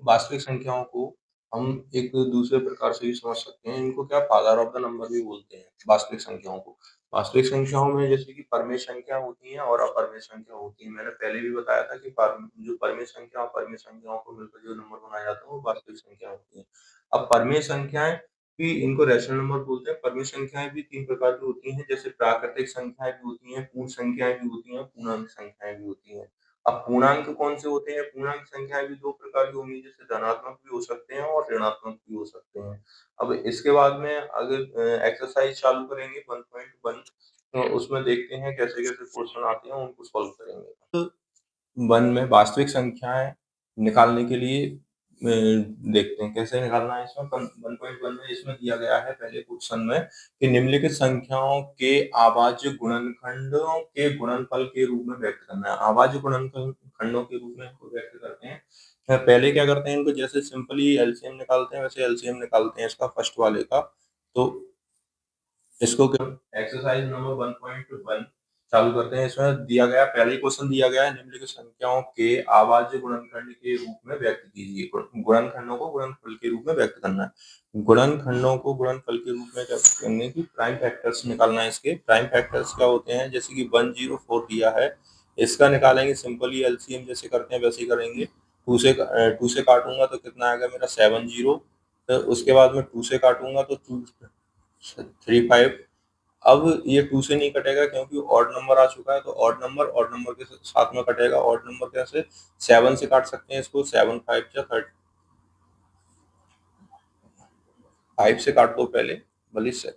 वास्तविक संख्याओं को हम एक दूसरे प्रकार से भी समझ सकते हैं। इनको क्या फादर ऑफ द नंबर भी बोलते हैं, वास्तविक संख्याओं को। वास्तविक संख्याओं में जैसे कि परमेय संख्या होती हैं और अपरमेय संख्या होती है। मैंने पहले भी बताया था कि जो परमेय संख्या और परमेय संख्याओं को मिलकर जो नंबर बनाया जाता है वो वास्तविक संख्या होती है। अब परमेय संख्याएं भी, इनको रैशनल नंबर बोलते हैं। परमेय संख्याएं भी 3 प्रकार की होती हैं, जैसे प्राकृतिक संख्याएं भी होती हैं, पूर्ण संख्याएं भी होती हैं, पूर्णांक संख्याएं भी होती हैं। अब पूर्णांक कौन से होते हैं? पूर्णांक संख्याएं भी 2 प्रकार की होंगी, जैसे धनात्मक भी हो सकते हैं और ऋणात्मक भी हो सकते हैं। अब इसके बाद में अगर एक्सरसाइज चालू करेंगे 1.1, तो उसमें देखते हैं कैसे-कैसे क्वेश्चन आते हैं, उनको सॉल्व करेंगे। तो 1 में वास्तविक संख्याएं निकालने के लिए देखते हैं कैसे निकालना है। इसमें 1.1 में इसमें दिया गया है पहले क्वेश्चन में कि निम्नलिखित संख्याओं के अभाज्य गुणनखंडों के गुणनफल के रूप में व्यक्त करना है। अभाज्य गुणनखंडों के रूप में इनको व्यक्त करते हैं। पहले क्या करते हैं, इनको जैसे सिंपली एलसीएम निकालते हैं वैसे एलसीएम निकालते हैं इसका फर्स्ट वाले का। तो इसको एक्सरसाइज नंबर 1.1 चालू करते हैं। इसमें दिया गया, पहले ही क्वेश्चन दिया गया है, निम्नलिखित संख्याओं के अभाज्य गुणनखंड के रूप में व्यक्त कीजिए। गुणनखंडों को गुणनफल के रूप में व्यक्त करना है। गुणनखंडों को गुणनफल के रूप में व्यक्त करने की प्राइम फैक्टर्स निकालना है। इसके प्राइम फैक्टर्स क्या होते हैं, जैसे कि 104 दिया है, इसका निकालेंगे सिंपली एलसीएम जैसे करते हैं वैसे ही करेंगे। 2 से काटूंगा तो कितना आएगा मेरा 70। तो उसके बाद में 2 से काटूंगा तो 35। अब ये 2 से नहीं कटेगा क्योंकि ऑड नंबर आ चुका है, तो ऑड नंबर के साथ में कटेगा। ऑड नंबर कैसे? 7 से काट सकते हैं इसको। 7 5 जा 30, 5 से काट दो पहले, भले से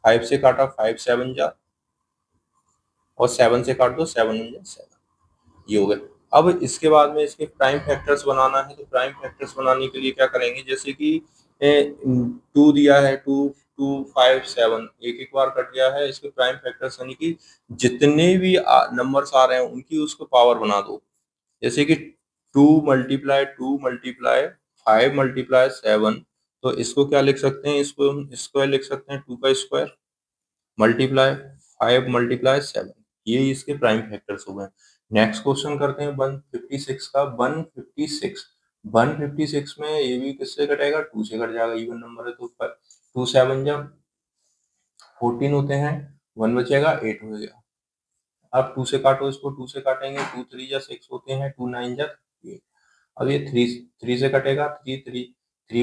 5 से काटा 5 7 जा, और 7 से काट दो 7 1 जा 7, ये हो गया। अब इसके बाद में इसके प्राइम फैक्टर्स बनाना है। तो प्राइम फैक्टर्स बनाने के लिए क्या करेंगे, जैसे कि 2 दिया है, 2 2 5 7 एक एक बार कट गया है। इसके प्राइम फैक्टर्स यानी कि जितने भी नंबर्स आ रहे हैं उनकी उसको पावर बना दो। जैसे कि 2 मल्टीप्लाई 5 मल्टीप्लाई 7, तो इसको क्या लिख सकते हैं, इसको स्क्वायर लिख सकते हैं, 2 का स्क्वायर मल्टीप्लाई 5 मल्टीप्लाई 7, ये इसके प्राइम फैक्टर्स हो गए। नेक्स्ट क्वेश्चन करते हैं 156 का। 156 में ये भी किससे कटेगा? 2 से कट जाएगा, इवन नंबर है तो 2 7 जा 14 होते हैं, 1 बचेगा 8 हो गया। अब 2 से काटो, इसको 2 से काटेंगे, 2 3 जा 6 होते हैं, 2 9 जा 3। अब ये 3 से कटेगा, 3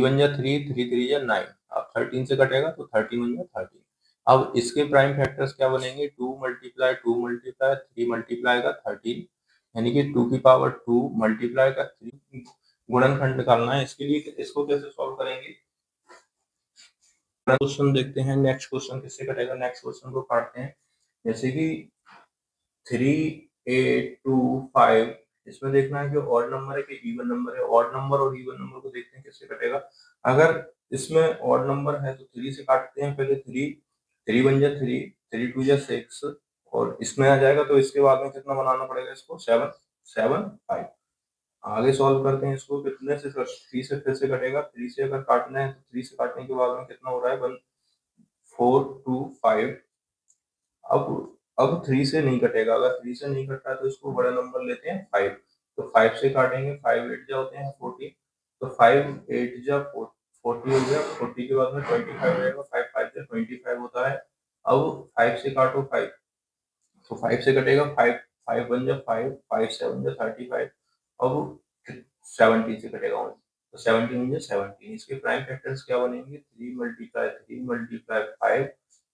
1 जा 3, 3 3 जा 9। अब 13 से कटेगा तो 13 1 जा 13। अब इसके प्राइम फैक्टर्स क्या बनेंगे? 2 मल्टीप्लाई 3 मल्टीप्लाई का 13, यानी कि 2 की पावर 2 मल्टीप्लाई का 3 गुणनखंड निकालना है। इसके लिए इसको कैसे सॉल्व करेंगे, क्वेश्चन देखते हैं। नेक्स्ट क्वेश्चन किससे कटेगा, नेक्स्ट क्वेश्चन को काटते हैं। जैसे कि 3 8 2 5, इसमें देखना है कि ऑड नंबर है कि इवन नंबर है। ऑड नंबर और इवन नंबर को देखते हैं किससे कटेगा। अगर इसमें ऑड नंबर है तो 3 से काटते हैं पहले। 3 1 जा 3, 3 2 जा 6, और इसमें आ जाएगा तो इसके बाद में कितना बनाना पड़ेगा इसको, 7 7 5। आगे सॉल्व करते हैं इसको, कितने से 3 से फिर से कटेगा। 3 से अगर काटना है तो 3 से काटने के बाद में कितना हो रहा है, 1 4 2 5। अब 3 से नहीं कटेगा। अगर 3 से नहीं कट रहा है तो इसको बड़ा नंबर लेते हैं 5। तो 5 से काटेंगे, 5 8 जा होते हैं 40, तो 5 8 जा 40 हो गया। 40 के बाद में 25 रहेगा, 5 5 जा 25 होता है। अब 5 से काटो 5, तो 5 से कटेगा, 5 5 1 जा 5, 5 7 जा 35। अब 17 से कटेगा 1, तो 17 जा 17। इसके प्राइम फैक्टर्स क्या बनेंगे, 3 मल्टीप्लाई 5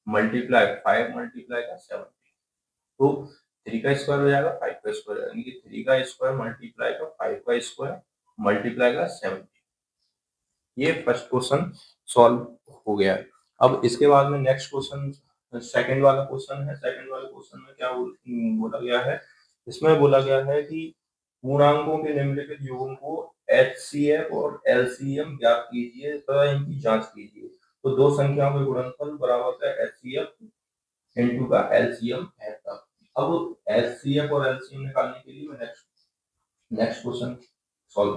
मल्टीप्लाई 5 मल्टीप्लाई का 17। तो 3 का स्क्वायर हो जाएगा, 5 का स्क्वायर, यानी कि 3 का स्क्वायर मल्टीप्लाई का 5 का स्क्वायर मल्टीप्लाई का 17। ये फर्स्ट क्वेश्चन सॉल्व हो गया है। अब इसके बाद में नेक्स्ट क्वेश्चन, सेकंड वाला क्वेश्चन है। सेकंड वाले क्वेश्चन में क्या बोला गया है, इसमें बोला गया है कि पूर्णांकों के निम्नलिखित योगों को HCF और LCM ज्ञात कीजिए तथा इनकी जांच कीजिए। तो दो संख्याओं के गुणनफल बराबर है HCF इनटू का LCM है। अब HCF और LCM निकालने के लिए मैं नेक्स्ट क्वेश्चन सॉल्व